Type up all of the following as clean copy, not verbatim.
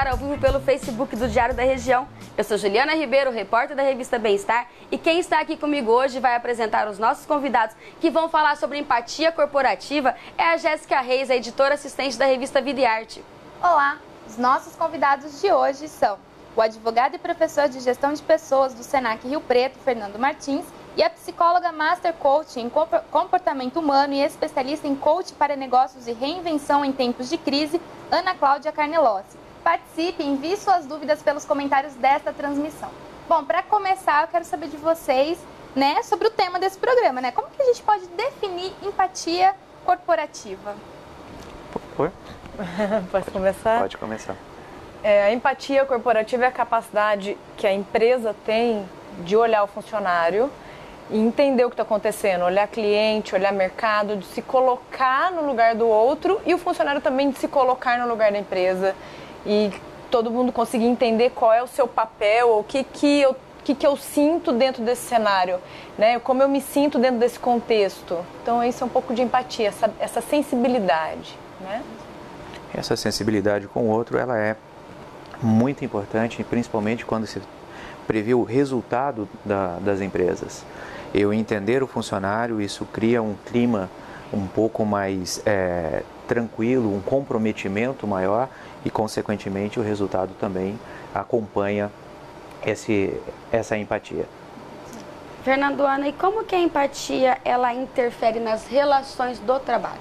estar ao vivo pelo Facebook do Diário da Região. Eu sou Juliana Ribeiro, repórter da revista Bem-Estar, e quem está aqui comigo hoje vai apresentar os nossos convidados que vão falar sobre empatia corporativa é a Jéssica Reis, a editora assistente da revista Vida e Arte. Olá, os nossos convidados de hoje são o advogado e professor de gestão de pessoas do Senac Rio Preto, Fernando Martins, e a psicóloga Master Coach em comportamento humano e especialista em coach para negócios e reinvenção em tempos de crise, Ana Cláudia Carnelossi. Participe e envie suas dúvidas pelos comentários desta transmissão. Bom, para começar, eu quero saber de vocês, sobre o tema desse programa, Como que a gente pode definir empatia corporativa? Posso começar? Pode começar. A empatia corporativa é a capacidade que a empresa tem de olhar o funcionário e entender o que está acontecendo, olhar cliente, olhar mercado, de se colocar no lugar do outro e o funcionário também de se colocar no lugar da empresa e todo mundo conseguir entender qual é o seu papel, o que eu sinto dentro desse cenário, como eu me sinto dentro desse contexto. Então, isso é um pouco de empatia, essa sensibilidade, Essa sensibilidade com o outro, ela é muito importante, principalmente quando se prevê o resultado das empresas. Eu entender o funcionário, isso cria um clima um pouco mais tranquilo, um comprometimento maior e, consequentemente, o resultado também acompanha essa empatia. Fernando, Ana, e como que a empatia ela interfere nas relações do trabalho?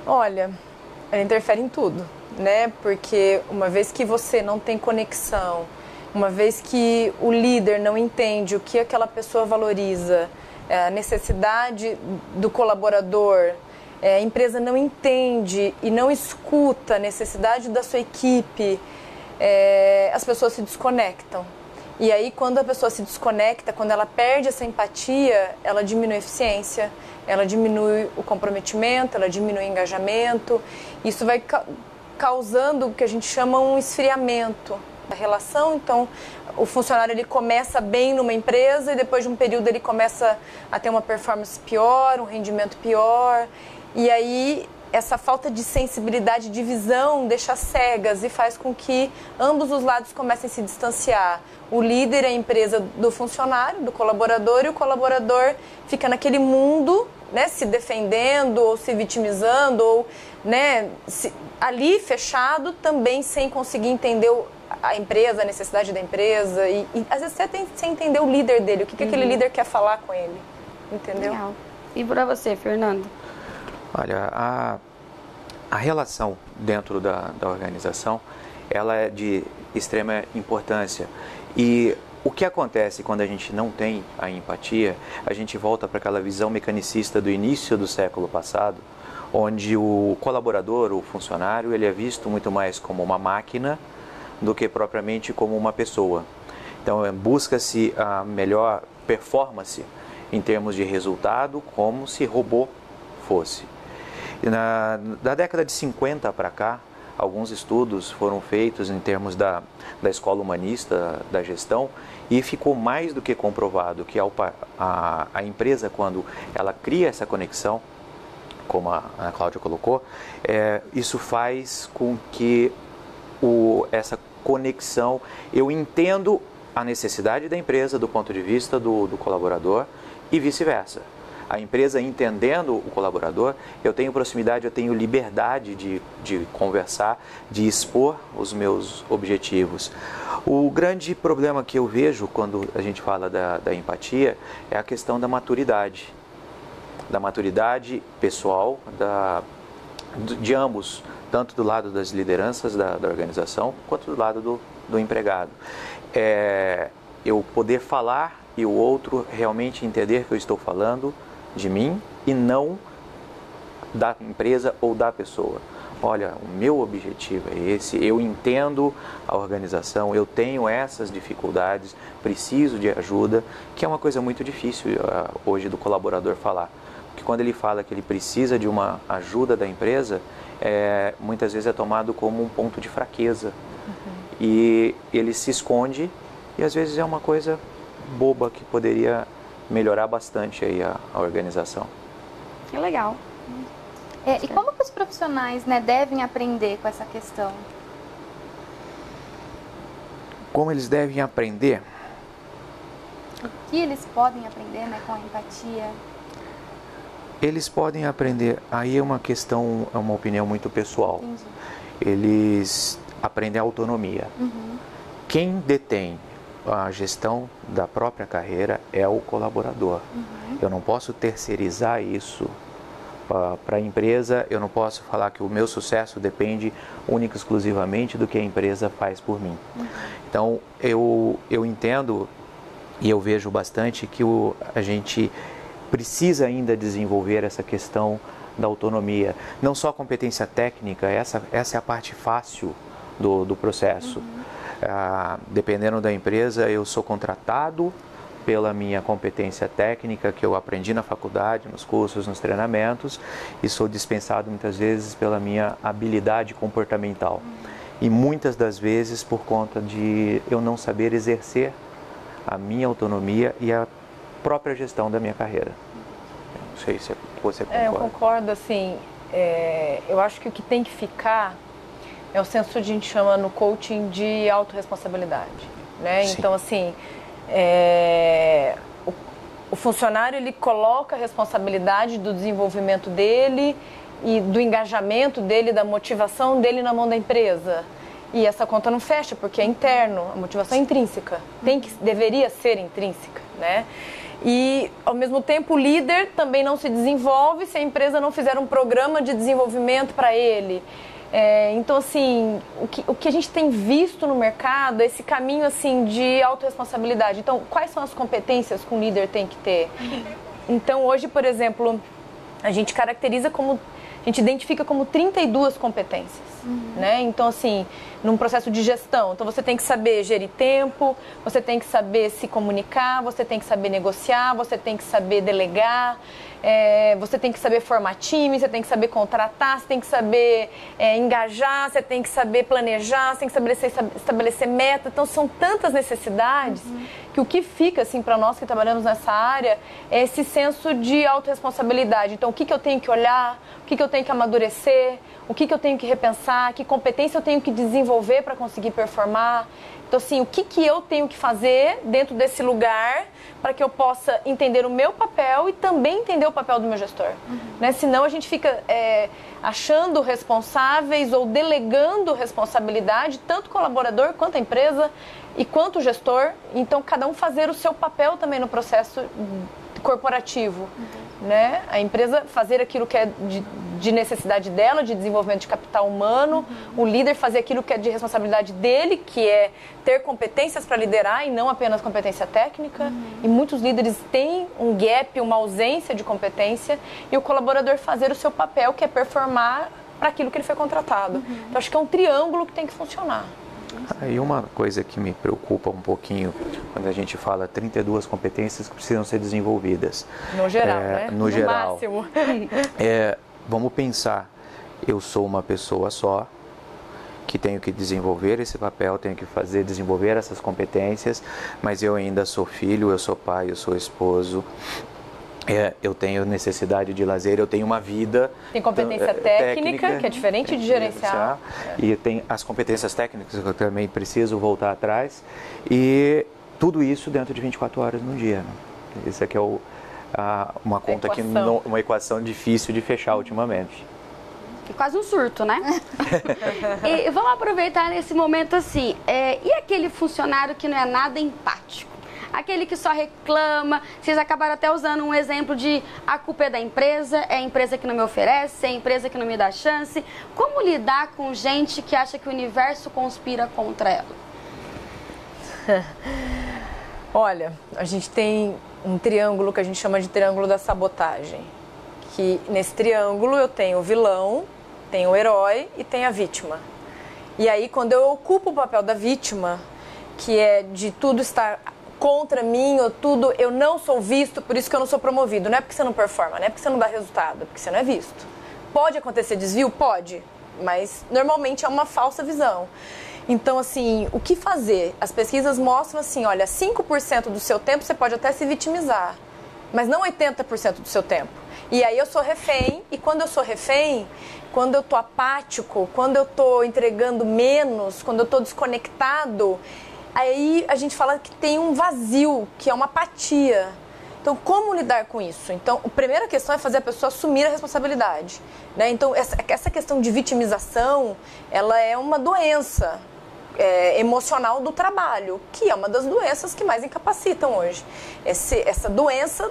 Olha, ela interfere em tudo, Porque uma vez que você não tem conexão, uma vez que o líder não entende o que aquela pessoa valoriza, a necessidade do colaborador, a empresa não entende e não escuta a necessidade da sua equipe, as pessoas se desconectam. E aí, quando a pessoa se desconecta, quando ela perde essa empatia, ela diminui a eficiência, ela diminui o comprometimento, ela diminui o engajamento. Isso vai causando o que a gente chama um esfriamento da relação. Então, o funcionário ele começa bem numa empresa e depois de um período ele começa a ter uma performance pior, um rendimento pior. E aí, essa falta de sensibilidade, de visão, deixa cegas e faz com que ambos os lados comecem a se distanciar. O líder é a empresa do funcionário, do colaborador, e o colaborador fica naquele mundo, se defendendo ou se vitimizando, ou ali fechado, também sem conseguir entender a empresa, a necessidade da empresa e às vezes até sem entender o líder dele, o que aquele líder quer falar com ele, entendeu? Legal. E para você, Fernando? Olha, a relação dentro da organização, ela é de extrema importância. E o que acontece quando a gente não tem a empatia, a gente volta para aquela visão mecanicista do início do século passado, onde o colaborador, o funcionário, ele é visto muito mais como uma máquina do que propriamente como uma pessoa. Então, busca-se a melhor performance em termos de resultado, como se robô fosse. Da década de 50 para cá, alguns estudos foram feitos em termos da escola humanista, da gestão, e ficou mais do que comprovado que a empresa, quando ela cria essa conexão, como a Ana Cláudia colocou, isso faz com que essa conexão, eu entendo a necessidade da empresa do ponto de vista do colaborador e vice-versa. A empresa entendendo o colaborador, eu tenho proximidade, eu tenho liberdade de conversar, de expor os meus objetivos. O grande problema que eu vejo quando a gente fala da empatia é a questão da maturidade pessoal de ambos, tanto do lado das lideranças da organização, quanto do lado do empregado. Eu poder falar e o outro realmente entender que eu estou falando de mim e não da empresa ou da pessoa. Olha, o meu objetivo é esse, eu entendo a organização, eu tenho essas dificuldades, preciso de ajuda, que é uma coisa muito difícil hoje do colaborador falar. Porque quando ele fala que ele precisa de uma ajuda da empresa, muitas vezes é tomado como um ponto de fraqueza. E ele se esconde e às vezes é uma coisa boba que poderia melhorar bastante aí a organização. Que legal. E como que os profissionais, né, devem aprender com essa questão? Como eles devem aprender? O que eles podem aprender, né, com a empatia? Eles podem aprender, aí é uma questão, é uma opinião muito pessoal. Entendi. Eles aprendem a autonomia. Quem detém a gestão da própria carreira é o colaborador. Eu não posso terceirizar isso para a empresa, eu não posso falar que o meu sucesso depende única e exclusivamente do que a empresa faz por mim. Então, eu entendo e eu vejo bastante que a gente precisa ainda desenvolver essa questão da autonomia. Não só a competência técnica, essa é a parte fácil do processo. Dependendo da empresa, eu sou contratado pela minha competência técnica que eu aprendi na faculdade, nos cursos, nos treinamentos, e sou dispensado muitas vezes pela minha habilidade comportamental. E muitas das vezes por conta de eu não saber exercer a minha autonomia e a própria gestão da minha carreira. Não sei se você concorda. Eu concordo, assim, eu acho que o que tem que ficar é o senso que a gente chama no coaching de autorresponsabilidade, né? Sim. Então, assim, o funcionário, ele coloca a responsabilidade do desenvolvimento dele e do engajamento dele, da motivação dele na mão da empresa. E essa conta não fecha, porque é interno, a motivação é intrínseca, deveria ser intrínseca, né? E, ao mesmo tempo, o líder também não se desenvolve se a empresa não fizer um programa de desenvolvimento para ele. Então, assim, o que a gente tem visto no mercado é esse caminho, assim, de autorresponsabilidade. Então, quais são as competências que um líder tem que ter? Então, hoje, por exemplo, a gente identifica como 32 competências, né? Então, assim, num processo de gestão, então você tem que saber gerir tempo, você tem que saber se comunicar, você tem que saber negociar, você tem que saber delegar, você tem que saber formar time, você tem que saber contratar, você tem que saber engajar, você tem que saber planejar, você tem que estabelecer meta. Então, são tantas necessidades que o que fica, assim, para nós que trabalhamos nessa área é esse senso de autorresponsabilidade. Então, o que eu tenho que olhar, o que eu tenho que amadurecer, o que eu tenho que repensar, que competência eu tenho que desenvolver para conseguir performar. Então, assim, o que eu tenho que fazer dentro desse lugar para que eu possa entender o meu papel e também entender o papel do meu gestor. Né? Senão a gente fica achando responsáveis ou delegando responsabilidade, tanto o colaborador quanto a empresa e quanto o gestor. Então, cada um fazer o seu papel também no processo corporativo. Né? A empresa fazer aquilo que é de necessidade dela, de desenvolvimento de capital humano, o líder fazer aquilo que é de responsabilidade dele, que é ter competências para liderar e não apenas competência técnica. E muitos líderes têm um gap, uma ausência de competência, e o colaborador fazer o seu papel, que é performar para aquilo que ele foi contratado. Então, acho que é um triângulo que tem que funcionar. E uma coisa que me preocupa um pouquinho quando a gente fala 32 competências que precisam ser desenvolvidas. No geral, né? No geral. Máximo. Vamos pensar, eu sou uma pessoa só, que tenho que desenvolver esse papel, tenho que desenvolver essas competências, mas eu ainda sou filho, eu sou pai, eu sou esposo. Eu tenho necessidade de lazer, eu tenho uma vida... Tem competência técnica, que é diferente de gerenciar. E tem as competências técnicas que eu também preciso voltar atrás. E tudo isso dentro de 24 horas no dia. Né? Isso aqui é uma conta uma equação difícil de fechar ultimamente. É quase um surto, né? E vamos aproveitar nesse momento assim. E aquele funcionário que não é nada empático? Aquele que só reclama, vocês acabaram até usando um exemplo de a culpa é da empresa, é a empresa que não me oferece, é a empresa que não me dá chance. Como lidar com gente que acha que o universo conspira contra ela? Olha, a gente tem um triângulo que a gente chama de triângulo da sabotagem. Que nesse triângulo eu tenho o vilão, tenho o herói e tenho a vítima. E aí quando eu ocupo o papel da vítima, que é de tudo estar contra mim, ou tudo, eu não sou visto, por isso que eu não sou promovido. Não é porque você não performa, não é porque você não dá resultado, é porque você não é visto. Pode acontecer desvio? Pode, mas normalmente é uma falsa visão. Então, assim, o que fazer? As pesquisas mostram assim, olha, 5% do seu tempo você pode até se vitimizar, mas não 80% do seu tempo. E aí eu sou refém, e quando eu sou refém, quando eu tô apático, quando eu tô entregando menos, quando eu tô desconectado, aí a gente fala que tem um vazio, que é uma apatia. Então, como lidar com isso? Então, a primeira questão é fazer a pessoa assumir a responsabilidade, né? Então, essa questão de vitimização, ela é uma doença emocional do trabalho, que é uma das doenças que mais incapacitam hoje. Essa doença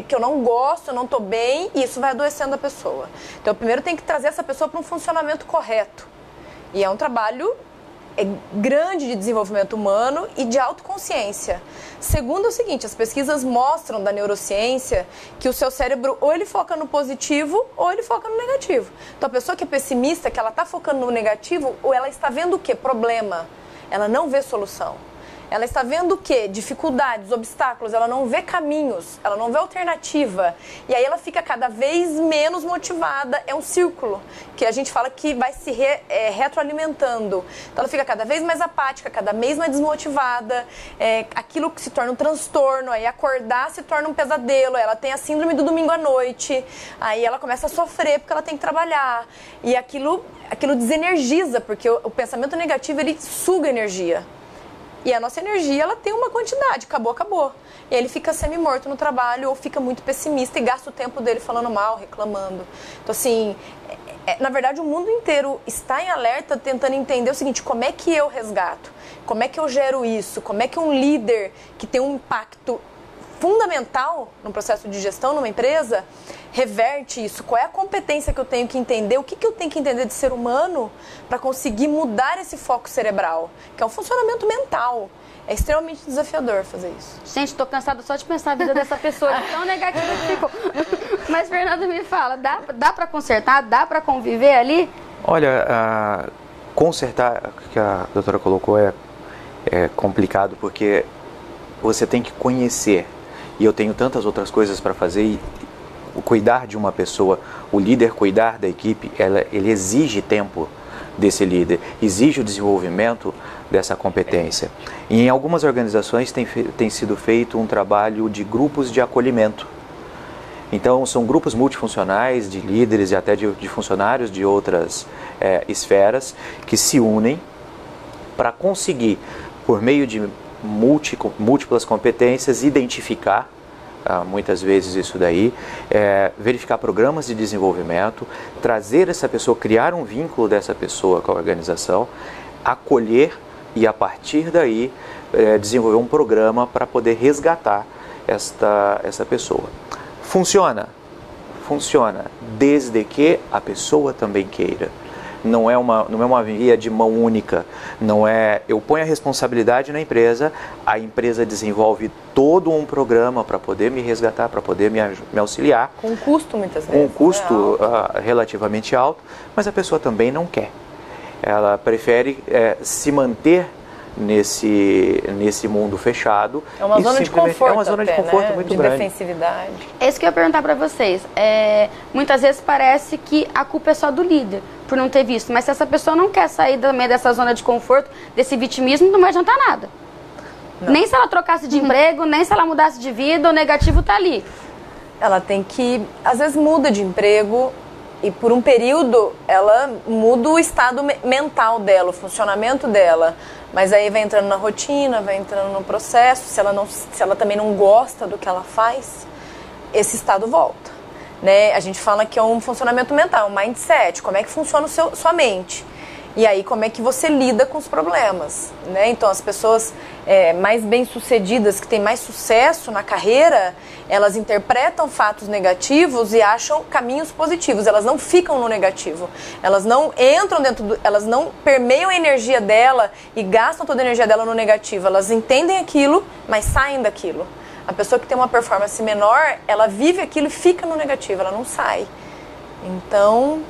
que eu não gosto, eu não estou bem, e isso vai adoecendo a pessoa. Então, primeiro tem que trazer essa pessoa para um funcionamento correto. E é um trabalho grande de desenvolvimento humano e de autoconsciência. Segundo é o seguinte, as pesquisas mostram da neurociência que o seu cérebro ou ele foca no positivo ou ele foca no negativo. Então a pessoa que é pessimista, que ela está focando no negativo, ou ela está vendo o quê? Problema. Ela não vê solução. Ela está vendo o quê? Dificuldades, obstáculos, ela não vê caminhos, ela não vê alternativa. E aí ela fica cada vez menos motivada, é um círculo, que a gente fala que vai se retroalimentando. Então ela fica cada vez mais apática, cada vez mais desmotivada, aquilo que se torna um transtorno, aí acordar se torna um pesadelo, ela tem a síndrome do domingo à noite, aí ela começa a sofrer porque ela tem que trabalhar. E aquilo desenergiza, porque o pensamento negativo, ele suga energia. E a nossa energia, ela tem uma quantidade, acabou. E aí ele fica semi-morto no trabalho ou fica muito pessimista e gasta o tempo dele falando mal, reclamando. Então, assim, na verdade, o mundo inteiro está em alerta tentando entender o seguinte, como é que eu resgato? Como é que eu gero isso? Como é que um líder que tem um impacto fundamental no processo de gestão numa empresa reverte isso? Qual é a competência que eu tenho que entender? O que eu tenho que entender de ser humano para conseguir mudar esse foco cerebral? Que é um funcionamento mental. É extremamente desafiador fazer isso. Gente, tô cansada só de pensar a vida dessa pessoa de tão negativa que ficou. Mas, Fernando, me fala, dá para consertar? Dá para conviver ali? Olha, consertar, que a doutora colocou, é complicado, porque você tem que conhecer. E eu tenho tantas outras coisas para fazer, e cuidar de uma pessoa, o líder cuidar da equipe, ele exige tempo desse líder, exige o desenvolvimento dessa competência. E em algumas organizações tem sido feito um trabalho de grupos de acolhimento. Então, são grupos multifuncionais de líderes e até de funcionários de outras esferas que se unem para conseguir, por meio de múltiplas competências, identificar, muitas vezes isso daí, verificar programas de desenvolvimento, trazer essa pessoa, criar um vínculo dessa pessoa com a organização, acolher e a partir daí desenvolver um programa para poder resgatar essa pessoa. Funciona? Funciona, desde que a pessoa também queira. Não é uma via de mão única, não é, eu ponho a responsabilidade na empresa, a empresa desenvolve todo um programa para poder me resgatar, para poder me auxiliar. Com um custo muitas vezes. Com um custo relativamente alto, mas a pessoa também não quer. Ela prefere se manter nesse mundo fechado. É uma zona de conforto. É uma zona de conforto, né? Muito grande. De defensividade. É isso que eu ia perguntar para vocês. Muitas vezes parece que a culpa é só do líder, por não ter visto. Mas se essa pessoa não quer sair também dessa zona de conforto, desse vitimismo, não vai adiantar nada. Não. Nem se ela trocasse de emprego, nem se ela mudasse de vida, o negativo está ali. Ela tem que, às vezes muda de emprego e por um período ela muda o estado mental dela, o funcionamento dela. Mas aí vai entrando na rotina, vai entrando no processo, se ela também não gosta do que ela faz, esse estado volta. Né? A gente fala que é um funcionamento mental, um mindset, como é que funciona sua mente. E aí como é que você lida com os problemas. Né? Então as pessoas mais bem-sucedidas, que têm mais sucesso na carreira, elas interpretam fatos negativos e acham caminhos positivos. Elas não ficam no negativo. Elas não entram elas não permeiam a energia dela e gastam toda a energia dela no negativo. Elas entendem aquilo, mas saem daquilo. A pessoa que tem uma performance menor, ela vive aquilo e fica no negativo, ela não sai. Então,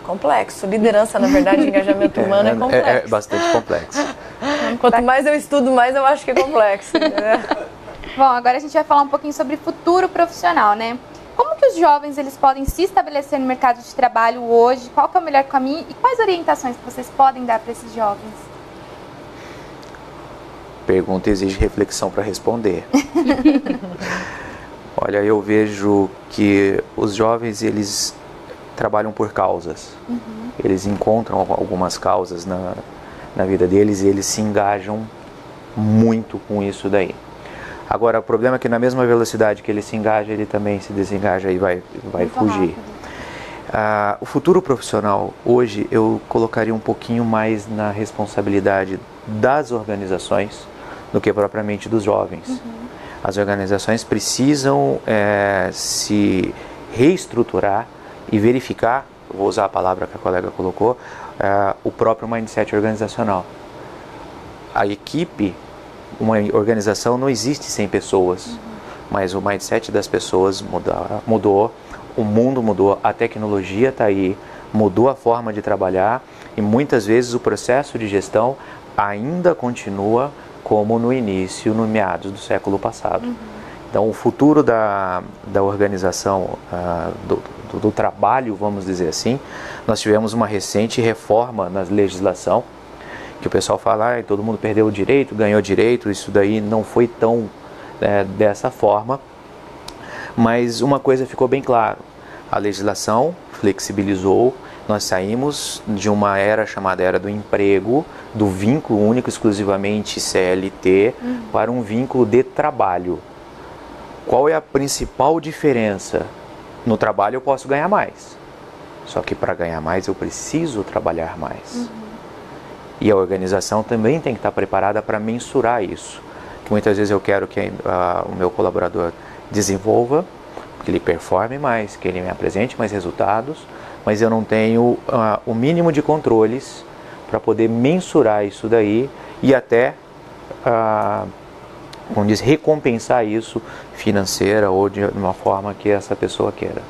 é complexo. Liderança, na verdade, engajamento humano é complexo. É bastante complexo. Quanto mais eu estudo, mais eu acho que é complexo. Bom, agora a gente vai falar um pouquinho sobre futuro profissional, né? Como que os jovens eles podem se estabelecer no mercado de trabalho hoje? Qual que é o melhor caminho e quais orientações que vocês podem dar para esses jovens? Pergunta exige reflexão para responder. Olha, eu vejo que os jovens, eles trabalham por causas. Eles encontram algumas causas na vida deles e eles se engajam muito com isso daí. Agora, o problema é que na mesma velocidade que ele se engaja, ele também se desengaja e vai fugir. O futuro profissional, hoje, eu colocaria um pouquinho mais na responsabilidade das organizações do que propriamente dos jovens. As organizações precisam se reestruturar e verificar, vou usar a palavra que a colega colocou, o próprio mindset organizacional. A equipe, uma organização não existe sem pessoas, mas o mindset das pessoas mudou, o mundo mudou, a tecnologia está aí, mudou a forma de trabalhar e muitas vezes o processo de gestão ainda continua como no início, no meados do século passado. Então, o futuro da organização, do trabalho, vamos dizer assim, nós tivemos uma recente reforma na legislação, que o pessoal fala, todo mundo perdeu o direito, ganhou direito, isso daí não foi tão dessa forma, mas uma coisa ficou bem claro, a legislação flexibilizou, nós saímos de uma era chamada era do emprego, do vínculo único exclusivamente CLT, para um vínculo de trabalho. Qual é a principal diferença? No trabalho eu posso ganhar mais, só que para ganhar mais eu preciso trabalhar mais. E a organização também tem que estar preparada para mensurar isso. Que muitas vezes eu quero que o meu colaborador desenvolva, que ele performe mais, que ele me apresente mais resultados, mas eu não tenho o mínimo de controles para poder mensurar isso daí e até, como diz, recompensar isso financeira ou de uma forma que essa pessoa queira.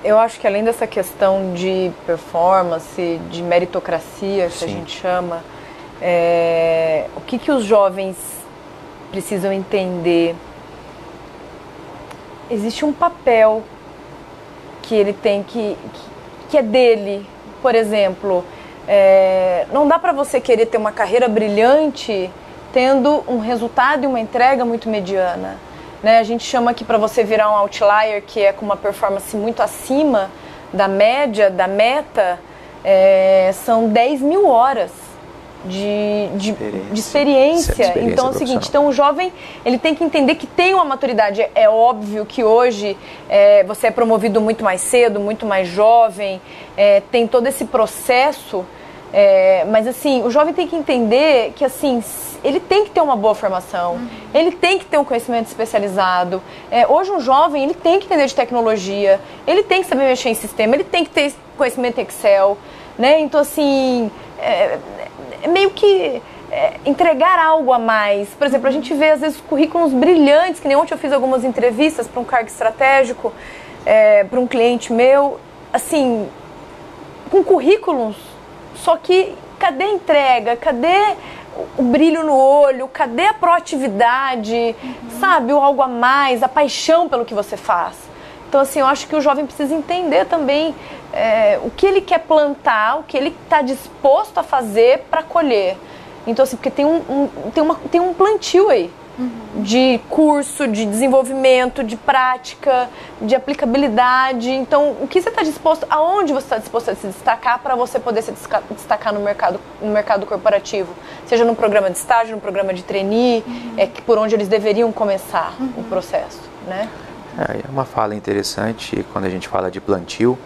Eu acho que além dessa questão de performance, de meritocracia, que a gente chama, o que os jovens precisam entender? Existe um papel que ele tem que é dele. Por exemplo, não dá para você querer ter uma carreira brilhante tendo um resultado e uma entrega muito mediana. A gente chama aqui para você virar um outlier, que é com uma performance muito acima da média, da meta, são 10 mil horas de experiência. Então é o seguinte, o jovem ele tem que entender que tem uma maturidade. É óbvio que hoje você é promovido muito mais cedo, muito mais jovem, tem todo esse processo, mas assim, o jovem tem que entender que assim, ele tem que ter uma boa formação, ele tem que ter um conhecimento especializado. Hoje um jovem ele tem que entender de tecnologia, ele tem que saber mexer em sistema, ele tem que ter conhecimento Excel, Então assim, meio que entregar algo a mais. Por exemplo, a gente vê às vezes currículos brilhantes, que nem ontem eu fiz algumas entrevistas para um cargo estratégico, para um cliente meu, assim, com currículos, só que cadê a entrega, cadê o brilho no olho, cadê a proatividade, sabe, o algo a mais, a paixão pelo que você faz. Então assim, eu acho que o jovem precisa entender também o que ele quer plantar, o que ele está disposto a fazer para colher. Então assim, porque tem um plantio aí de curso, de desenvolvimento, de prática, de aplicabilidade. Então, o que você está disposto, aonde você está disposto a se destacar para você poder se destacar no mercado corporativo? Seja no programa de estágio, no programa de trainee, por onde eles deveriam começar o processo, É uma fala interessante quando a gente fala de plantio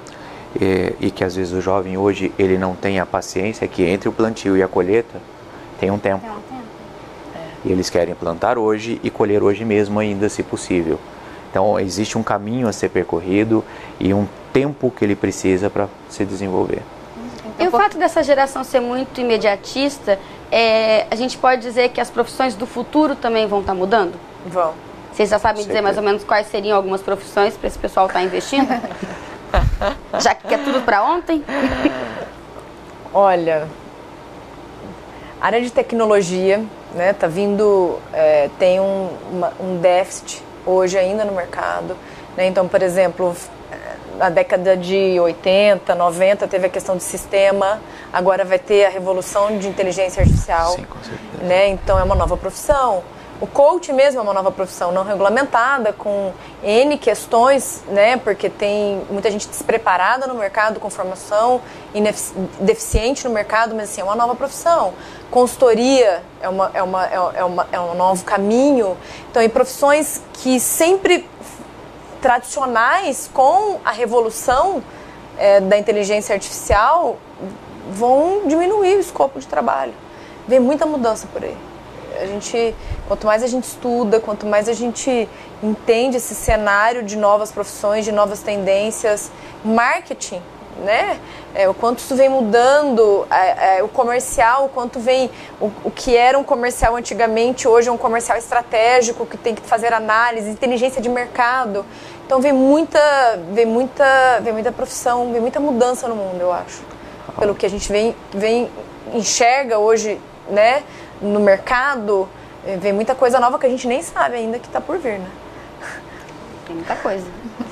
e que às vezes o jovem hoje ele não tem a paciência que entre o plantio e a colheita tem um tempo. E eles querem plantar hoje e colher hoje mesmo ainda, se possível. Então existe um caminho a ser percorrido e um tempo que ele precisa para se desenvolver. E o fato dessa geração ser muito imediatista, a gente pode dizer que as profissões do futuro também vão estar mudando? Vão. Vocês já sabem dizer mais ou menos quais seriam algumas profissões para esse pessoal estar investindo? Já que é tudo para ontem? Olha, área de tecnologia, tá vindo, tem um déficit hoje ainda no mercado, Então, por exemplo, na década de 80, 90 teve a questão de sistema, agora vai ter a revolução de inteligência artificial. Sim, com certeza. Então é uma nova profissão. O coach mesmo é uma nova profissão não regulamentada, com N questões, né? Porque tem muita gente despreparada no mercado, com formação deficiente no mercado, mas assim, é uma nova profissão. Consultoria é um novo caminho. Então, em profissões que sempre tradicionais, com a revolução da inteligência artificial, vão diminuir o escopo de trabalho. Vem muita mudança por aí. Quanto mais a gente estuda, quanto mais a gente entende esse cenário de novas profissões, de novas tendências, marketing, né? O quanto isso vem mudando, o comercial, o quanto vem o que era um comercial antigamente, hoje é um comercial estratégico que tem que fazer análise, inteligência de mercado. Então vem muita profissão, vem muita mudança no mundo, eu acho. Pelo que a gente enxerga hoje, né? No mercado, vem muita coisa nova que a gente nem sabe ainda que está por vir, né? Tem muita coisa.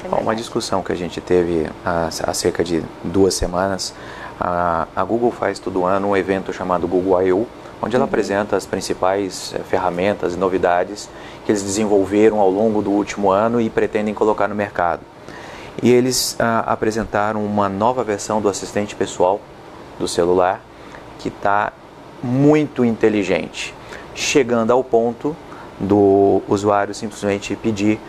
Uma discussão que a gente teve há cerca de 2 semanas, a Google faz todo ano um evento chamado Google I/O, onde ela apresenta as principais ferramentas e novidades que eles desenvolveram ao longo do último ano e pretendem colocar no mercado. E eles apresentaram uma nova versão do assistente pessoal do celular que está muito inteligente, chegando ao ponto do usuário simplesmente pedir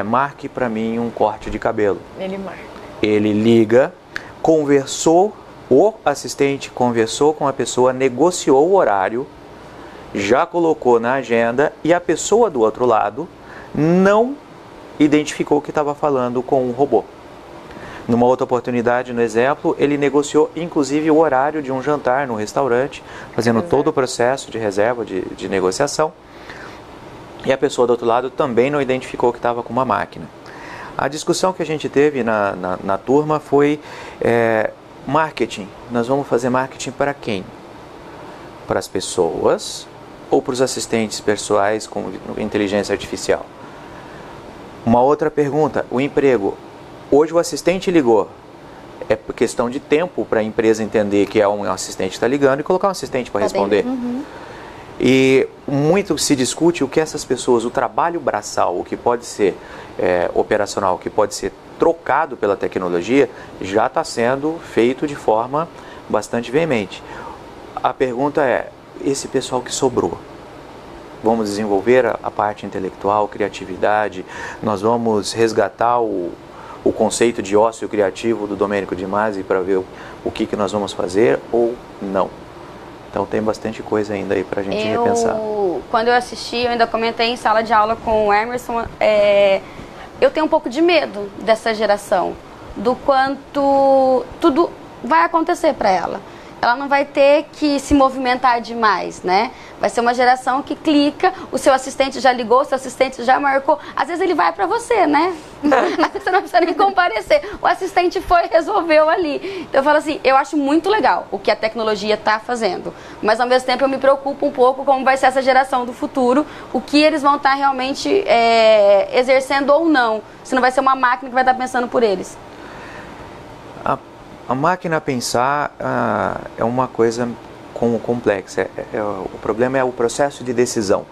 marque para mim um corte de cabelo. Ele marca. Ele liga, o assistente conversou com a pessoa, negociou o horário, já colocou na agenda e a pessoa do outro lado não identificou que estava falando com um robô. Numa outra oportunidade, no exemplo, ele negociou inclusive o horário de um jantar no restaurante, fazendo todo o processo de reserva, de negociação. E a pessoa do outro lado também não identificou que estava com uma máquina. A discussão que a gente teve na turma foi marketing. Nós vamos fazer marketing para quem? Para as pessoas ou para os assistentes pessoais com inteligência artificial? Uma outra pergunta, o emprego. Hoje o assistente ligou, é por questão de tempo para a empresa entender que é um assistente que está ligando e colocar um assistente para responder. E muito se discute o que essas pessoas, o trabalho braçal, o que pode ser operacional, o que pode ser trocado pela tecnologia, já está sendo feito de forma bastante veemente. A pergunta é, esse pessoal que sobrou, vamos desenvolver a parte intelectual, criatividade, nós vamos resgatar o conceito de ócio criativo do Domênico de Masi para ver o que nós vamos fazer ou não. Então tem bastante coisa ainda aí para a gente repensar. Quando eu assisti, eu ainda comentei em sala de aula com o Emerson, eu tenho um pouco de medo dessa geração, do quanto tudo vai acontecer para ela. Ela não vai ter que se movimentar demais, né? Vai ser uma geração que clica, o seu assistente já ligou, o seu assistente já marcou. Às vezes ele vai para você, né? Às vezes você não precisa nem comparecer. O assistente foi e resolveu ali. Então eu falo assim, eu acho muito legal o que a tecnologia está fazendo. Mas ao mesmo tempo eu me preocupo um pouco como vai ser essa geração do futuro, o que eles vão estar realmente exercendo ou não. Se não vai ser uma máquina que vai estar pensando por eles. A máquina a pensar é uma coisa complexa. O problema é o processo de decisão.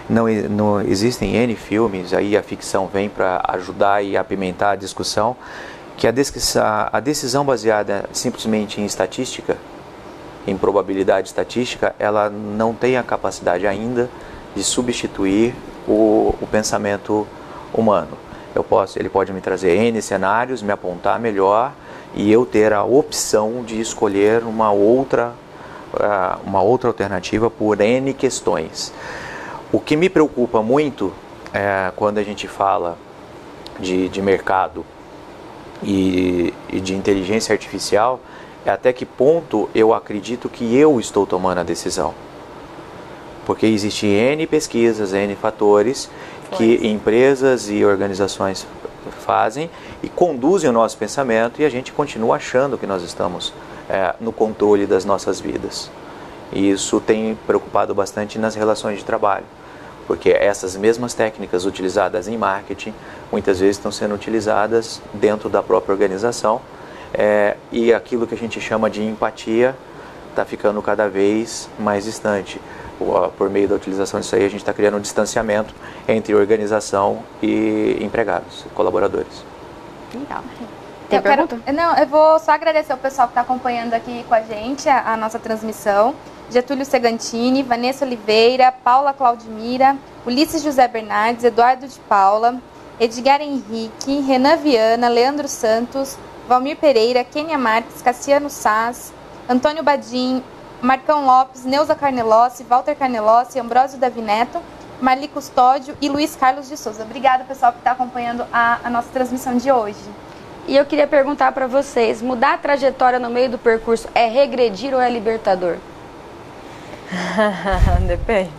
Não existem N filmes, aí a ficção vem para ajudar e apimentar a discussão, que a decisão baseada simplesmente em estatística, em probabilidade estatística, ela não tem a capacidade ainda de substituir o pensamento humano. Ele pode me trazer N cenários, me apontar melhor, e eu ter a opção de escolher uma outra alternativa por N questões. O que me preocupa muito quando a gente fala de mercado e de inteligência artificial é até que ponto eu acredito que eu estou tomando a decisão. Porque existem N pesquisas, N fatores que empresas e organizações fazem e conduzem o nosso pensamento e a gente continua achando que nós estamos no controle das nossas vidas. E isso tem preocupado bastante nas relações de trabalho, porque essas mesmas técnicas utilizadas em marketing muitas vezes estão sendo utilizadas dentro da própria organização e aquilo que a gente chama de empatia está ficando cada vez mais distante. por meio da utilização disso aí, a gente está criando um distanciamento entre organização e empregados, colaboradores. Legal. Tem pergunta? Eu vou só agradecer o pessoal que está acompanhando aqui com a gente a nossa transmissão. Getúlio Segantini, Vanessa Oliveira, Paula Claudimira, Ulisses José Bernardes, Eduardo de Paula, Edgar Henrique, Renan Viana, Leandro Santos, Valmir Pereira, Kênia Marques, Cassiano Sass, Antônio Badim, Marcão Lopes, Neuza Carnelossi, Walter Carnelossi, Ambrósio Davi Neto, Marli Custódio e Luiz Carlos de Souza. Obrigada, pessoal, por estar acompanhando a nossa transmissão de hoje. E eu queria perguntar para vocês, mudar a trajetória no meio do percurso é regredir ou é libertador? Depende.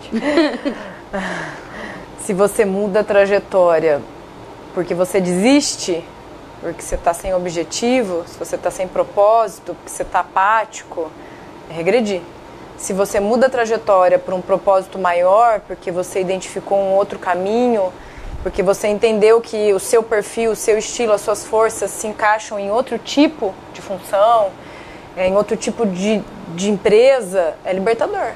Se você muda a trajetória porque você desiste, porque você está sem objetivo, se você está sem propósito, porque você está apático, é regredir. Se você muda a trajetória para um propósito maior, porque você identificou um outro caminho, porque você entendeu que o seu perfil, o seu estilo, as suas forças se encaixam em outro tipo de função, em outro tipo de empresa, é libertador.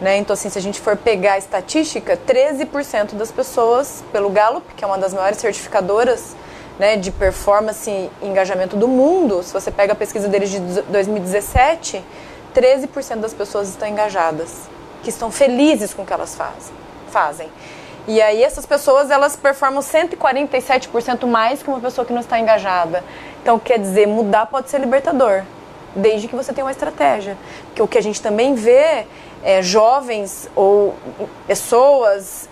Né? Então, assim, se a gente for pegar a estatística, 13% das pessoas, pelo Gallup, que é uma das maiores certificadoras, né, de performance e engajamento do mundo, se você pega a pesquisa deles de 2017, 13% das pessoas estão engajadas, que estão felizes com o que elas fazem. E aí essas pessoas, elas performam 147% mais que uma pessoa que não está engajada. Então, quer dizer, mudar pode ser libertador, desde que você tenha uma estratégia. Porque o que a gente também vê é jovens ou pessoas,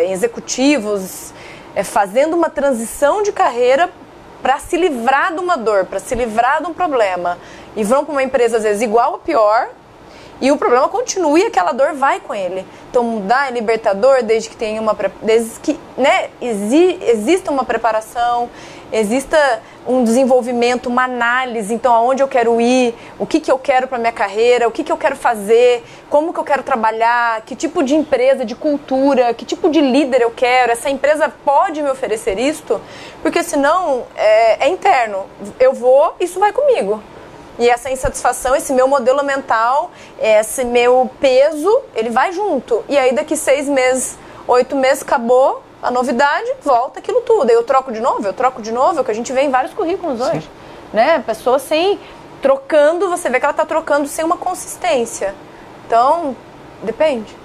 executivos, fazendo uma transição de carreira para se livrar de uma dor, para se livrar de um problema. E vão para uma empresa, às vezes, igual ou pior, e o problema continua e aquela dor vai com ele. Então, mudar é libertador desde que tenha exista uma preparação, exista um desenvolvimento, uma análise. Então, aonde eu quero ir, o que eu quero para minha carreira, o que eu quero fazer, como que eu quero trabalhar, que tipo de empresa, de cultura, que tipo de líder eu quero, essa empresa pode me oferecer isto? Porque senão é interno, eu vou, isso vai comigo. E essa insatisfação, esse meu modelo mental, esse meu peso, ele vai junto. E aí daqui 6 meses, 8 meses, acabou a novidade, volta aquilo tudo. Aí eu troco de novo, é o que a gente vê em vários currículos hoje. Né? Pessoa trocando, você vê que ela está trocando sem uma consistência. Então, depende.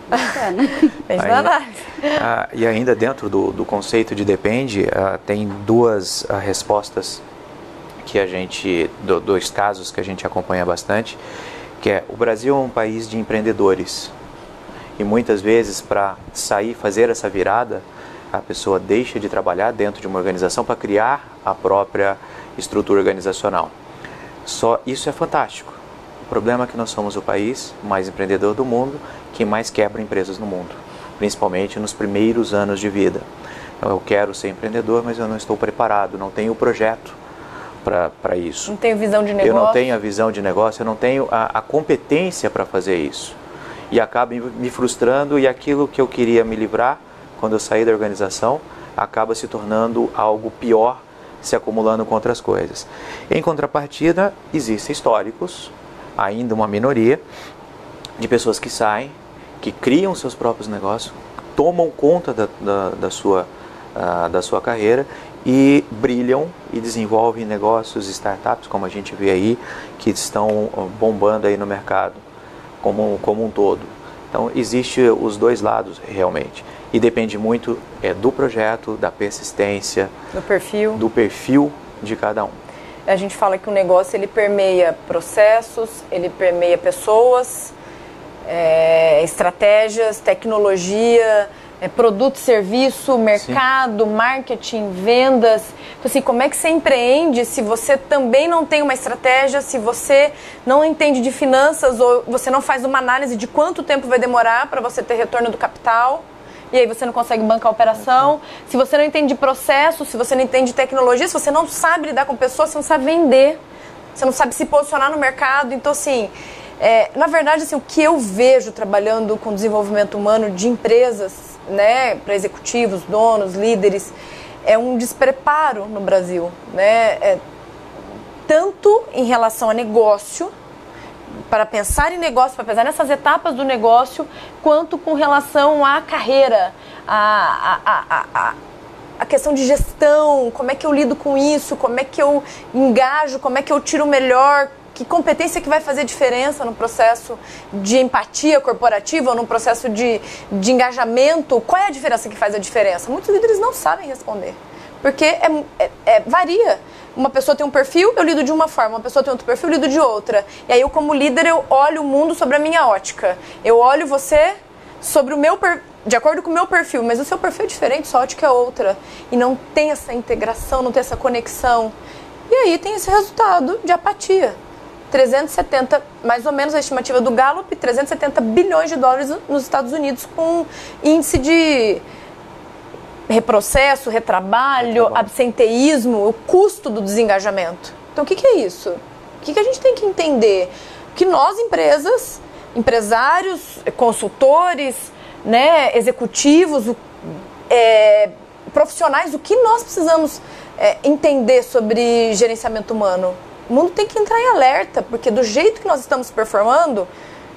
Depende da análise. E ainda dentro do conceito de depende, tem duas respostas que a gente, dois casos que a gente acompanha bastante, que é: o Brasil é um país de empreendedores e muitas vezes para fazer essa virada, a pessoa deixa de trabalhar dentro de uma organização para criar a própria estrutura organizacional. Só isso é fantástico. O problema é que nós somos o país mais empreendedor do mundo, que mais quebra empresas no mundo, principalmente nos primeiros anos de vida. Então, eu quero ser empreendedor, mas eu não estou preparado, não tenho o projeto para isso. Não tenho visão de negócio. Eu não tenho a visão de negócio, eu não tenho a competência para fazer isso. E acaba me frustrando, e aquilo que eu queria me livrar, quando eu saí da organização, acaba se tornando algo pior, se acumulando com outras coisas. Em contrapartida, existem históricos, ainda uma minoria, de pessoas que saem, que criam seus próprios negócios, tomam conta da sua carreira e brilham e desenvolvem negócios, startups, como a gente vê aí, que estão bombando aí no mercado como um todo. Então, existe os dois lados realmente. E depende muito do projeto, da persistência, do perfil de cada um. A gente fala que o negócio, ele permeia processos, ele permeia pessoas, estratégias, tecnologia, produto, serviço, mercado, sim, marketing, vendas. Então, assim, como é que você empreende se você também não tem uma estratégia, se você não entende de finanças ou você não faz uma análise de quanto tempo vai demorar para você ter retorno do capital? E aí você não consegue bancar a operação. Se você não entende de processo, se você não entende de tecnologia, se você não sabe lidar com pessoas, você não sabe vender, você não sabe se posicionar no mercado. Então, assim, na verdade, assim, o que eu vejo trabalhando com desenvolvimento humano de empresas, né, para executivos, donos, líderes, é um despreparo no Brasil, né? Tanto em relação a negócio, para pensar em negócio, para pensar nessas etapas do negócio, quanto com relação à carreira, a questão de gestão, como é que eu lido com isso, como é que eu engajo, como é que eu tiro o melhor, que competência que vai fazer diferença no processo de empatia corporativa ou no processo de engajamento, qual é a diferença que faz a diferença? Muitos líderes não sabem responder, porque varia. Uma pessoa tem um perfil, eu lido de uma forma, uma pessoa tem outro perfil, eu lido de outra. E aí eu, como líder, eu olho o mundo sobre a minha ótica. Eu olho você sobre o meu de acordo com o meu perfil, mas o seu perfil é diferente, sua ótica é outra. E não tem essa integração, não tem essa conexão. E aí tem esse resultado de apatia. 370, mais ou menos a estimativa do Gallup, 370 bilhões de dólares nos Estados Unidos, com índice de reprocesso, retrabalho, absenteísmo, o custo do desengajamento. Então, o que é isso? O que a gente tem que entender? Que nós, empresários, consultores, né, executivos, profissionais, o que nós precisamos entender sobre gerenciamento humano? O mundo tem que entrar em alerta, porque do jeito que nós estamos performando,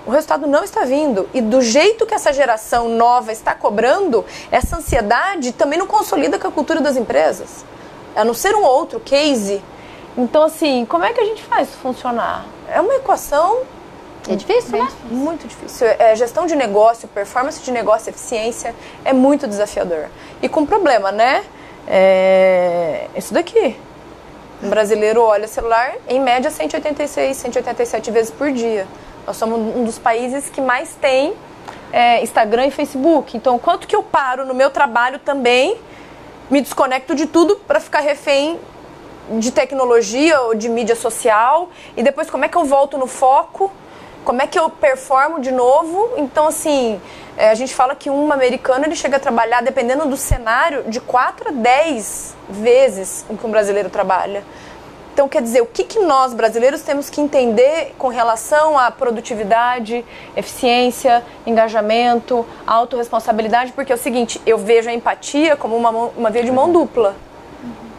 o resultado não está vindo. E do jeito que essa geração nova está cobrando, essa ansiedade também não consolida com a cultura das empresas. A não ser um outro case. Então, assim, como é que a gente faz isso funcionar? É uma equação... É difícil, né? Muito difícil. Gestão de negócio, performance de negócio, eficiência, é muito desafiador. E com problema, né? Isso daqui. Um brasileiro olha celular, em média, 186, 187 vezes por dia. Nós somos um dos países que mais tem Instagram e Facebook. Então, quanto que eu paro no meu trabalho também, me desconecto de tudo para ficar refém de tecnologia ou de mídia social. E depois, como é que eu volto no foco? Como é que eu performo de novo? Então, assim, a gente fala que um americano ele chega a trabalhar, dependendo do cenário, de 4 a 10 vezes o que um brasileiro trabalha. Então, quer dizer, o que nós brasileiros temos que entender com relação à produtividade, eficiência, engajamento, autorresponsabilidade? Porque é o seguinte, eu vejo a empatia como uma via de mão dupla.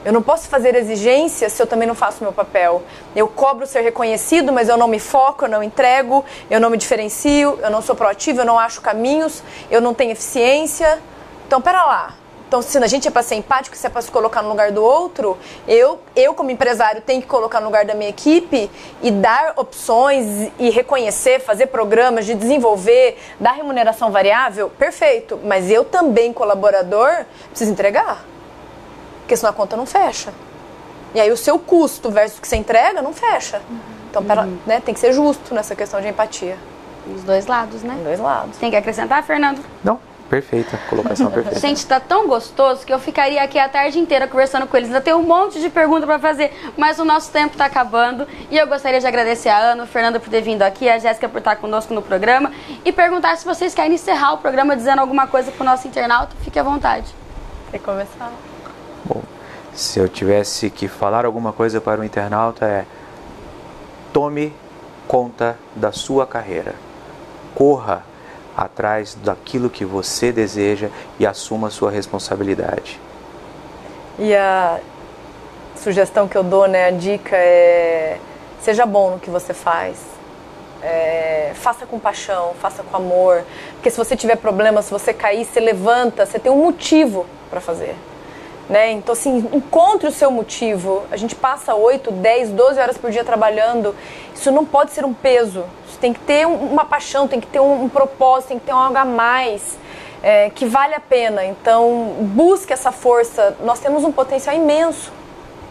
Eu não posso fazer exigências se eu também não faço o meu papel. Eu cobro ser reconhecido, mas eu não me foco, eu não entrego, eu não me diferencio, eu não sou proativo, eu não acho caminhos, eu não tenho eficiência. Então, pera lá. Então, se a gente é para ser empático, se é para se colocar no lugar do outro, eu como empresário tenho que colocar no lugar da minha equipe e dar opções e reconhecer, fazer programas de desenvolver, dar remuneração variável, perfeito. Mas eu também, colaborador, preciso entregar. Porque senão a conta não fecha. E aí o seu custo versus o que você entrega não fecha. Então, né, tem que ser justo nessa questão de empatia. Dos dois lados, né? Dos dois lados. Tem que acrescentar, Fernando? Não, perfeita, colocação perfeita. Gente, tá tão gostoso que eu ficaria aqui a tarde inteira conversando com eles. Ainda tem um monte de perguntas para fazer, mas o nosso tempo tá acabando. E eu gostaria de agradecer a Ana, o Fernando por ter vindo aqui, a Jéssica por estar conosco no programa. E perguntar se vocês querem encerrar o programa dizendo alguma coisa pro nosso internauta. Fique à vontade. Quer começar? Bom, se eu tivesse que falar alguma coisa para o internauta tome conta da sua carreira. Corra atrás daquilo que você deseja e assuma a sua responsabilidade. E a sugestão que eu dou, né, a dica seja bom no que você faz. Faça com paixão, faça com amor. Porque se você tiver problema, se você cair, você levanta, você tem um motivo para fazer. Né? Então, assim, encontre o seu motivo. A gente passa 8, 10, 12 horas por dia trabalhando. Isso não pode ser um peso. Isso tem que ter uma paixão, tem que ter um propósito, tem que ter algo a mais que vale a pena. Então, busque essa força. Nós temos um potencial imenso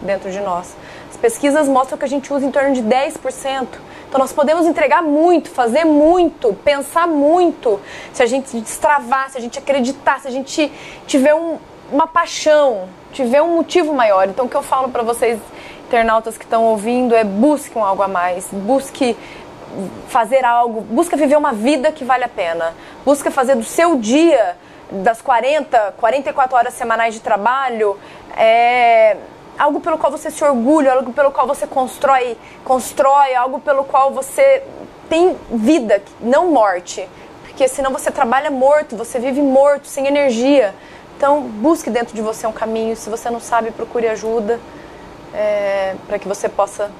dentro de nós. As pesquisas mostram que a gente usa em torno de 10%. Então, nós podemos entregar muito, fazer muito, pensar muito. Se a gente destravar, se a gente acreditar, se a gente tiver uma paixão, tiver um motivo maior. Então, o que eu falo para vocês, internautas que estão ouvindo, busquem algo a mais, busque fazer algo, busca viver uma vida que vale a pena, busca fazer do seu dia, das 44 horas semanais de trabalho, algo pelo qual você se orgulha, algo pelo qual você constrói, algo pelo qual você tem vida, não morte, porque senão você trabalha morto, você vive morto, sem energia. Então, busque dentro de você um caminho. Se você não sabe, procure ajuda para que você possa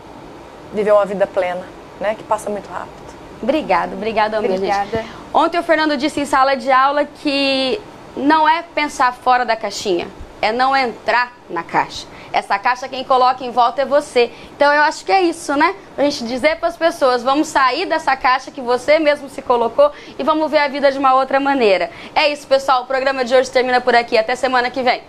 viver uma vida plena. né? Que passa muito rápido. Obrigada mesmo, Obrigada. gente. Ontem o Fernando disse em sala de aula que não é pensar fora da caixinha, é não entrar na caixa. Essa caixa quem coloca em volta é você. Então eu acho que é isso, né? A gente dizer para as pessoas, vamos sair dessa caixa que você mesmo se colocou e vamos ver a vida de uma outra maneira. É isso, pessoal. O programa de hoje termina por aqui. Até semana que vem.